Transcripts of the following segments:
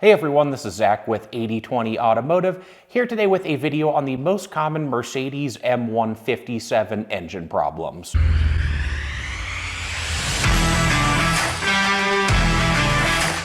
Hey everyone, this is Zach with 8020 Automotive, here today with a video on the most common Mercedes M157 engine problems.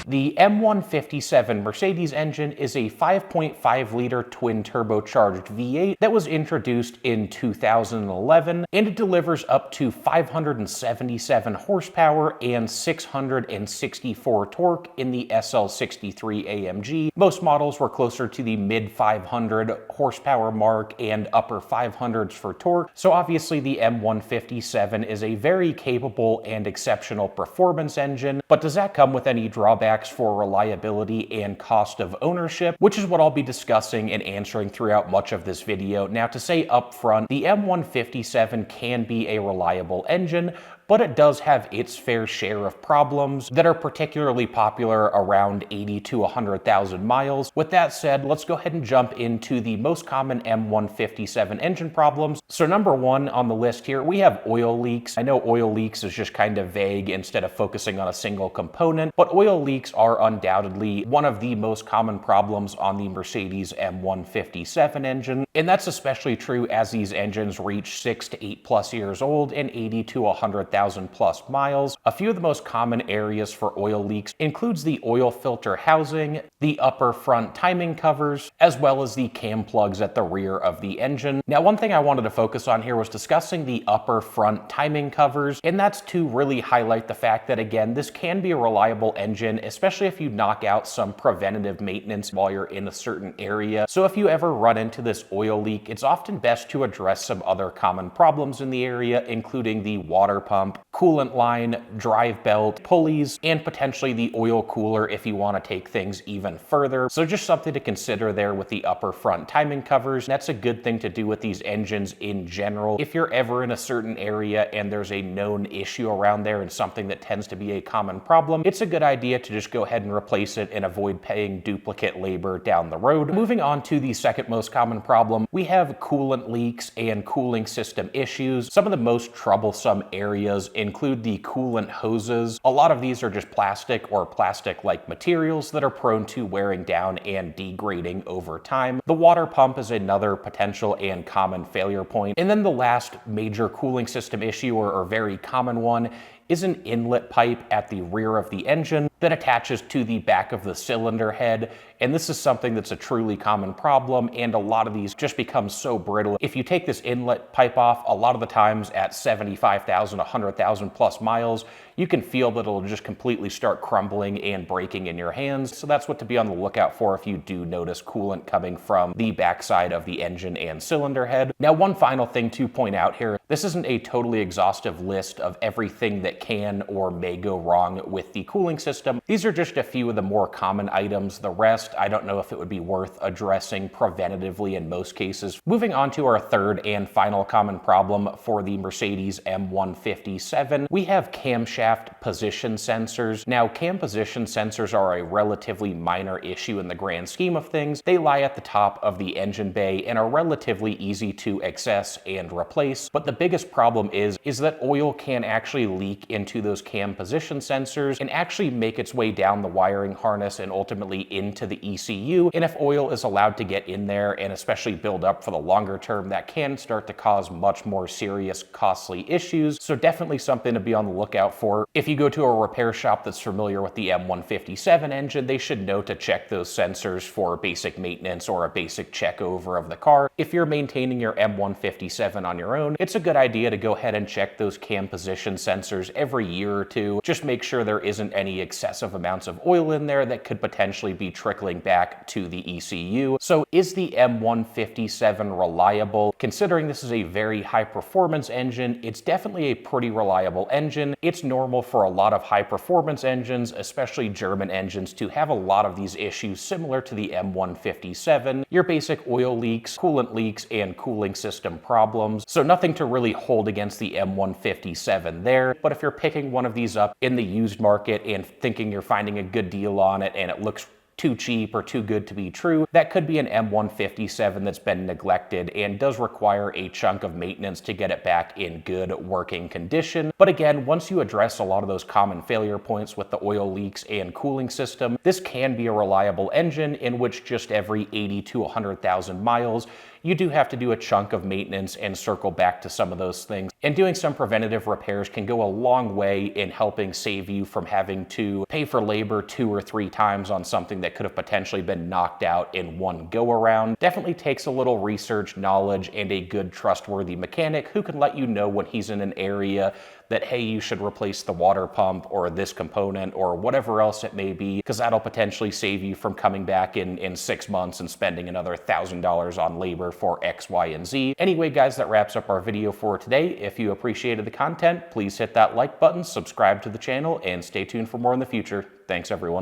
The M157 Mercedes engine is a 5.5-liter twin-turbocharged V8 that was introduced in 2011, and it delivers up to 577 horsepower and 664 torque in the ML63 AMG. Most models were closer to the mid-500 horsepower mark and upper 500s for torque, so obviously the M157 is a very capable and exceptional performance engine, but does that come with any drawbacks for reliability and cost of ownership, which is what I'll be discussing and answering throughout much of this video. Now, to say up front, the M157 can be a reliable engine, but it does have its fair share of problems that are particularly popular around 80 to 100,000 miles. With that said, let's go ahead and jump into the most common M157 engine problems. So number one on the list here, we have oil leaks. I know oil leaks is just kind of vague instead of focusing on a single component, but oil leaks are undoubtedly one of the most common problems on the Mercedes M157 engine, and that's especially true as these engines reach 6 to 8+ years old and 80 to 100,000 plus miles. A few of the most common areas for oil leaks includes the oil filter housing, the upper front timing covers, as well as the cam plugs at the rear of the engine. Now, one thing I wanted to focus on here was discussing the upper front timing covers, and that's to really highlight the fact that, again, this can be a reliable engine, especially if you knock out some preventative maintenance while you're in a certain area. So if you ever run into this oil leak, it's often best to address some other common problems in the area, including the water pump, coolant line, drive belt, pulleys, and potentially the oil cooler if you want to take things even further. So just something to consider there with the upper front timing covers. That's a good thing to do with these engines in general. If you're ever in a certain area and there's a known issue around there and something that tends to be a common problem, it's a good idea to just go ahead and replace it and avoid paying duplicate labor down the road. Moving on to the second most common problem, we have coolant leaks and cooling system issues. Some of the most troublesome areas include the coolant hoses. A lot of these are just plastic or plastic-like materials that are prone to wearing down and degrading over time. The water pump is another potential and common failure point. And then the last major cooling system issue, or very common one, is an inlet pipe at the rear of the engine that attaches to the back of the cylinder head. And this is something that's a truly common problem, and a lot of these just become so brittle. If you take this inlet pipe off, a lot of the times at 75,000, 100,000 plus miles, you can feel that it'll just completely start crumbling and breaking in your hands. So that's what to be on the lookout for if you do notice coolant coming from the backside of the engine and cylinder head. Now, one final thing to point out here, this isn't a totally exhaustive list of everything that can or may go wrong with the cooling system. These are just a few of the more common items. The rest, I don't know if it would be worth addressing preventatively in most cases. Moving on to our third and final common problem for the Mercedes M157, we have camshaft position sensors. Now, cam position sensors are a relatively minor issue in the grand scheme of things. They lie at the top of the engine bay and are relatively easy to access and replace. But the biggest problem is that oil can actually leak into those cam position sensors and actually make its way down the wiring harness and ultimately into the ECU. And if oil is allowed to get in there and especially build up for the longer term, that can start to cause much more serious, costly issues. So definitely something to be on the lookout for. If you go to a repair shop that's familiar with the M157 engine, they should know to check those sensors for basic maintenance or a basic check over of the car. If you're maintaining your M157 on your own, it's a good idea to go ahead and check those cam position sensors every year or two. Just make sure there isn't any excessive amounts of oil in there that could potentially be trickling back to the ECU. So is the M157 reliable? Considering this is a very high performance engine, it's definitely a pretty reliable engine. It's normal for a lot of high performance engines, especially German engines, to have a lot of these issues similar to the M157. Your basic oil leaks, coolant leaks, and cooling system problems. So nothing to really hold against the M157 there. But if you're picking one of these up in the used market and thinking you're finding a good deal on it and it looks too cheap or too good to be true, that could be an M157 that's been neglected and does require a chunk of maintenance to get it back in good working condition. But again, once you address a lot of those common failure points with the oil leaks and cooling system, this can be a reliable engine in which just every 80 to 100,000 miles, you do have to do a chunk of maintenance and circle back to some of those things. And doing some preventative repairs can go a long way in helping save you from having to pay for labor 2 or 3 times on something that could have potentially been knocked out in one go around. Definitely takes a little research, knowledge, and a good trustworthy mechanic who can let you know when he's in an area that, hey, you should replace the water pump or this component or whatever else it may be, because that'll potentially save you from coming back in 6 months and spending another $1,000 on labor for X, Y, and Z. Anyway, guys, that wraps up our video for today. If you appreciated the content, please hit that like button, subscribe to the channel, and stay tuned for more in the future. Thanks, everyone.